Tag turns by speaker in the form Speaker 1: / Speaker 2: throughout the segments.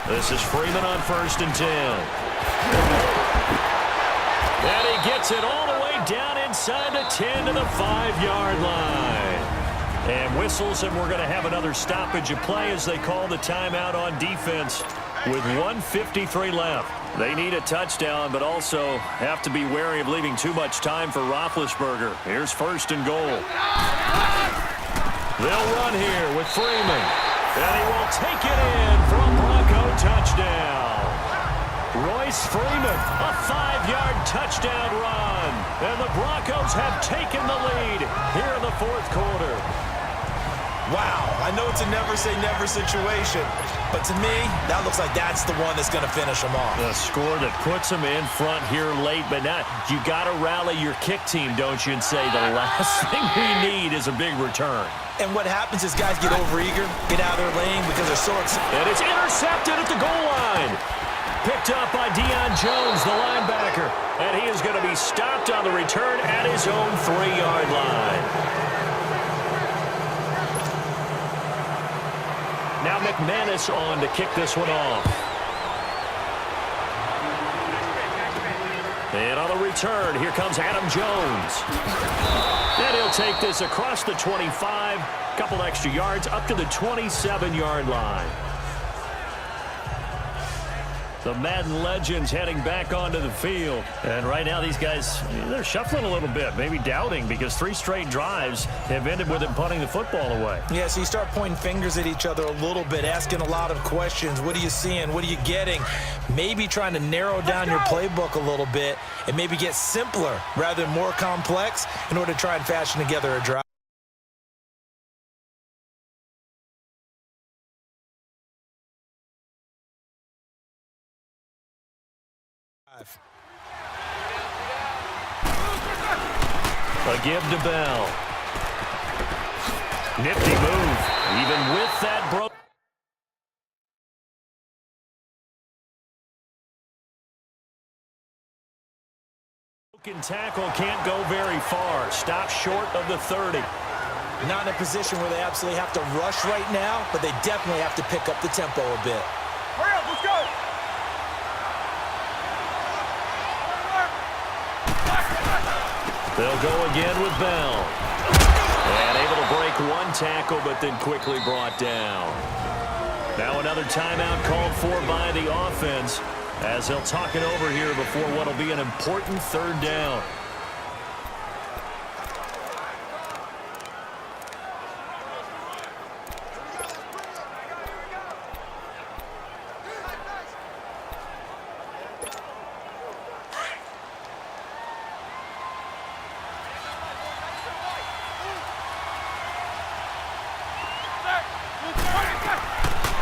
Speaker 1: This is Freeman on 1st and 10. And he gets it all the way down inside the 10 to the 5-yard line. And whistles, and we're going to have another stoppage of play as they call the timeout on defense with 1:53 left. They need a touchdown, but also have to be wary of leaving too much time for Roethlisberger. Here's 1st and goal. They'll run here with Freeman. And he will take it in for a Bronco touchdown. Royce Freeman, a 5-yard touchdown run. And the Broncos have taken the lead here in the 4th quarter.
Speaker 2: Wow, I know it's a never-say-never situation, but to me, that looks like that's the one that's going to finish them off.
Speaker 1: The score that puts them in front here late, but now you got to rally your kick team, don't you, and say the last thing we need is a big return.
Speaker 2: And what happens is guys get overeager, get out of their lane because they're so excited.
Speaker 1: And it's intercepted at the goal line. Picked up by Deion Jones, the linebacker. And he is going to be stopped on the return at his own 3-yard line. Now McManus on to kick this one off. And on the return, here comes Adam Jones. And he'll take this across the 25, couple extra yards, up to the 27-yard line. The Madden legends heading back onto the field. And right now these guys, they're shuffling a little bit, maybe doubting, because 3 straight drives have ended with them punting the football away.
Speaker 2: Yeah, so you start pointing fingers at each other a little bit, asking a lot of questions. What are you seeing? What are you getting? Maybe trying to narrow down your playbook a little bit and maybe get simpler rather than more complex in order to try and fashion together a drive.
Speaker 1: A give to Bell. Nifty move. Even with that broken tackle, can't go very far. Stop short of the 30.
Speaker 2: Not in a position where they absolutely have to rush right now, but they definitely have to pick up the tempo a bit.
Speaker 3: Hurry up, let's go!
Speaker 1: They'll go again with Bell. And able to break one tackle, but then quickly brought down. Now another timeout called for by the offense as they'll talk it over here before what will be an important 3rd down.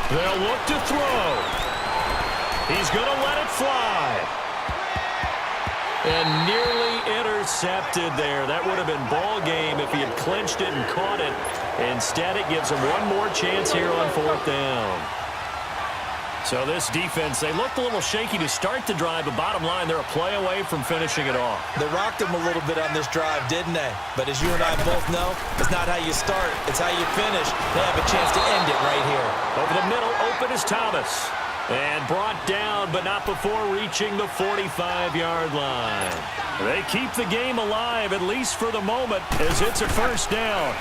Speaker 1: They'll look to throw. He's going to let it fly. And nearly intercepted there. That would have been ball game if he had clinched it and caught it. Instead, it gives him one more chance here on 4th down. So this defense, they looked a little shaky to start the drive, but bottom line, they're a play away from finishing it off.
Speaker 2: They rocked him a little bit on this drive, didn't they? But as you and I both know, it's not how you start, it's how you finish. They have a chance to end it right here.
Speaker 1: Over the middle, open is Thomas. And brought down, but not before reaching the 45-yard line. They keep the game alive, at least for the moment, as it's a 1st down.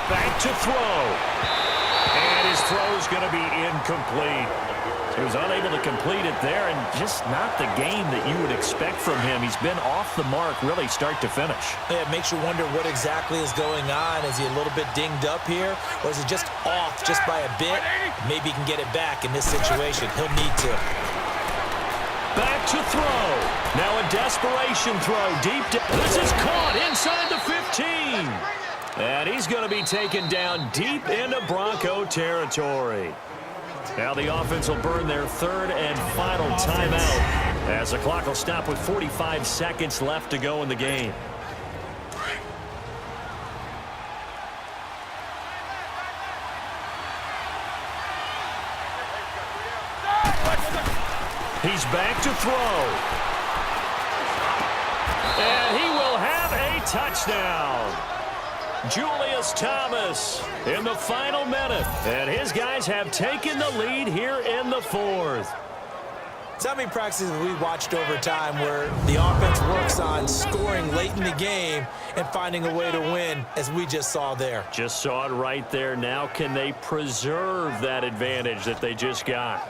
Speaker 1: Back to throw. And his throw is going to be incomplete. He was unable to complete it there, and just not the game that you would expect from him. He's been off the mark really start to finish.
Speaker 2: Yeah, it makes you wonder what exactly is going on. Is he a little bit dinged up here, or is it just off just by a bit? Maybe he can get it back in this situation. He'll need to.
Speaker 1: Back to throw. Now a desperation throw deep. This is caught inside the 15. And he's going to be taken down deep into Bronco territory. Now the offense will burn their 3rd and final timeout as the clock will stop with 45 seconds left to go in the game. He's back to throw. And he will have a touchdown. Julius Thomas in the final minute. And his guys have taken the lead here in the fourth.
Speaker 2: So how many practices we watched over time where the offense works on scoring late in the game and finding a way to win, as we just saw there?
Speaker 1: Just saw it right there. Now can they preserve that advantage that they just got?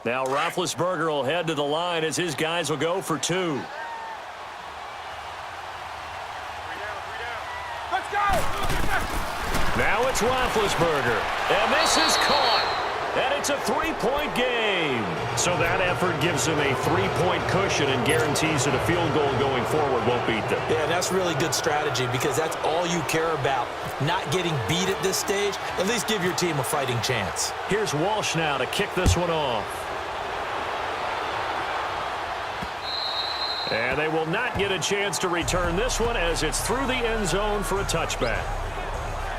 Speaker 1: Now Roethlisberger will head to the line as his guys will go for two. Now it's Roethlisberger, and this is caught, and it's a three-point game. So that effort gives them a three-point cushion and guarantees that a field goal going forward won't beat them.
Speaker 2: Yeah, that's really good strategy because that's all you care about, not getting beat at this stage. At least give your team a fighting chance.
Speaker 1: Here's Walsh now to kick this one off. And they will not get a chance to return this one as it's through the end zone for a touchback.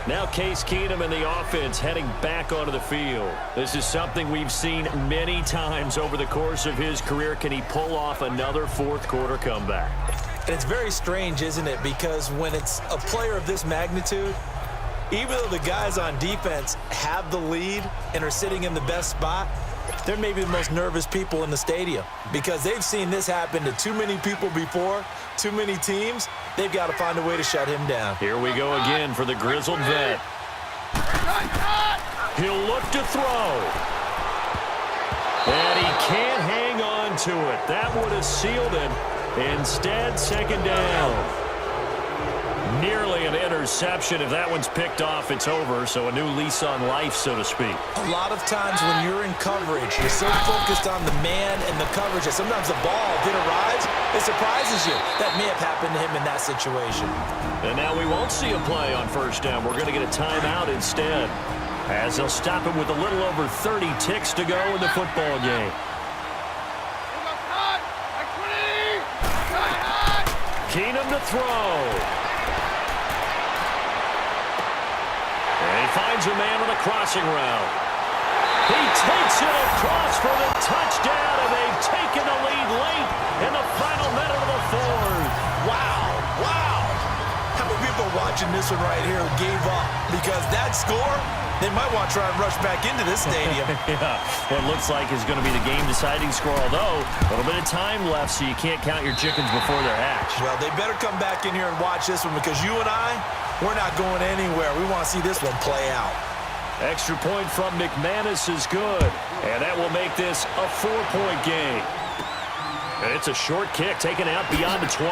Speaker 1: Now Case Keenum and the offense heading back onto the field. This is something we've seen many times over the course of his career. Can he pull off another fourth quarter comeback?
Speaker 2: And it's very strange, isn't it? Because when it's a player of this magnitude, even though the guys on defense have the lead and are sitting in the best spot, they're maybe the most nervous people in the stadium because they've seen this happen to too many people before, too many teams. They've got to find a way to shut him down.
Speaker 1: Here we go again for the grizzled vet. He'll look to throw. And he can't hang on to it. That would have sealed it. Instead, second down. Nearly an interception. If that one's picked off, it's over. So a new lease on life, so to speak.
Speaker 2: A lot of times when you're in coverage, you're so focused on the man and the coverage that sometimes the ball, if it arrives, it surprises you. That may have happened to him in that situation.
Speaker 1: And now we won't see a play on first down. We're going to get a timeout instead, as they'll stop him with a little over 30 ticks to go in the football game. Keenum to throw. And he finds a man on a crossing route. He takes it across for the touchdown, and they've taken the lead late in the final minute of the fourth.
Speaker 2: Wow, wow. How many people watching this one right here gave up? Because that score, they might want to try and rush back into this stadium.
Speaker 1: Yeah, what looks like is going to be the game-deciding score, although a little bit of time left, so you can't count your chickens before they're hatched.
Speaker 2: Well, they better come back in here and watch this one because you and I, we're not going anywhere. We want to see this one play out.
Speaker 1: Extra point from McManus is good, and that will make this a 4-point game. And it's a short kick taken out beyond the 20.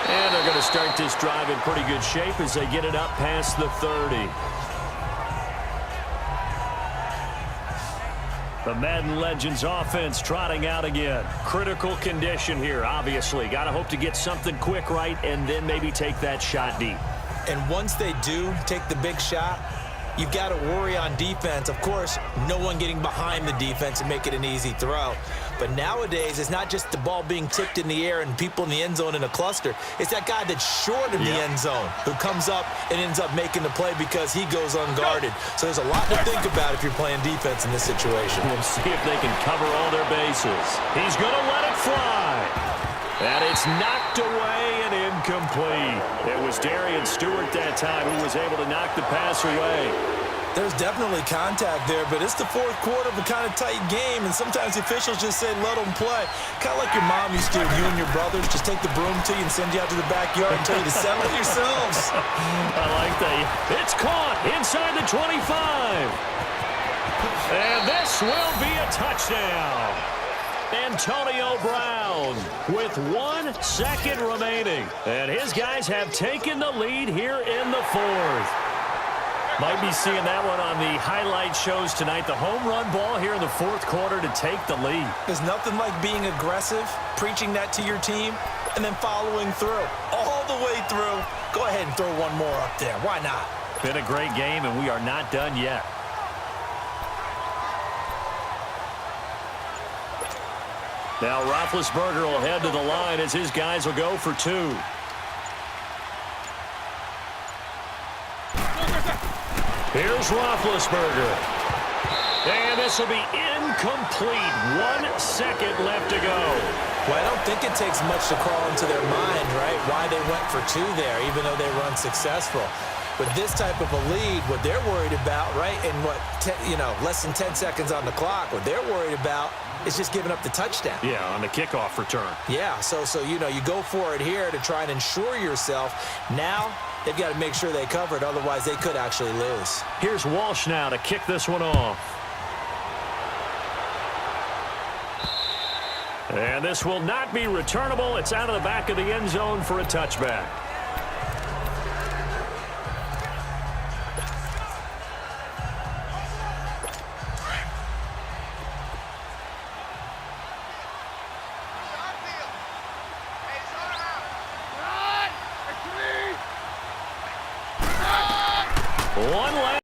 Speaker 1: And they're going to start this drive in pretty good shape as they get it up past the 30. The Madden Legends offense trotting out again. Critical condition here, obviously. Got to hope to get something quick right and then maybe take that shot deep.
Speaker 2: And once they do take the big shot, you've got to worry on defense. Of course, no one getting behind the defense and make it an easy throw. But nowadays, it's not just the ball being tipped in the air and people in the end zone in a cluster. It's that guy that's short of the end zone who comes up and ends up making the play because he goes unguarded. So there's a lot to think about if you're playing defense in this situation.
Speaker 1: We'll see if they can cover all their bases. He's going to let it fly. And it's knocked away and incomplete. It was Darian Stewart that time who was able to knock the pass away.
Speaker 2: There's definitely contact there, but it's the fourth quarter of a kind of tight game, and sometimes the officials just say, let them play. Kind of like your mom used to do, you and your brothers, just take the broom to you and send you out to the backyard and tell you to settle it yourselves.
Speaker 1: I like that. It's caught inside the 25. And this will be a touchdown. Antonio Brown with 1 second remaining. And his guys have taken the lead here in the fourth. Might be seeing that one on the highlight shows tonight. The home run ball here in the fourth quarter to take the lead.
Speaker 2: There's nothing like being aggressive, preaching that to your team, and then following through. All the way through. Go ahead and throw one more up there. Why not?
Speaker 1: Been a great game, and we are not done yet. Now Roethlisberger will head to the line as his guys will go for two. Here's Roethlisberger. And this will be incomplete. 1 second left to go.
Speaker 2: Well, I don't think it takes much to crawl into their mind, right, why they went for 2 there, even though they were unsuccessful. With this type of a lead, what they're worried about, right, and less than 10 seconds on the clock, what they're worried about is just giving up the touchdown.
Speaker 1: Yeah, on the kickoff return.
Speaker 2: Yeah, so you go for it here to try and ensure yourself. Now they've got to make sure they cover it, otherwise they could actually lose.
Speaker 1: Here's Walsh now to kick this one off. And this will not be returnable. It's out of the back of the end zone for a touchback.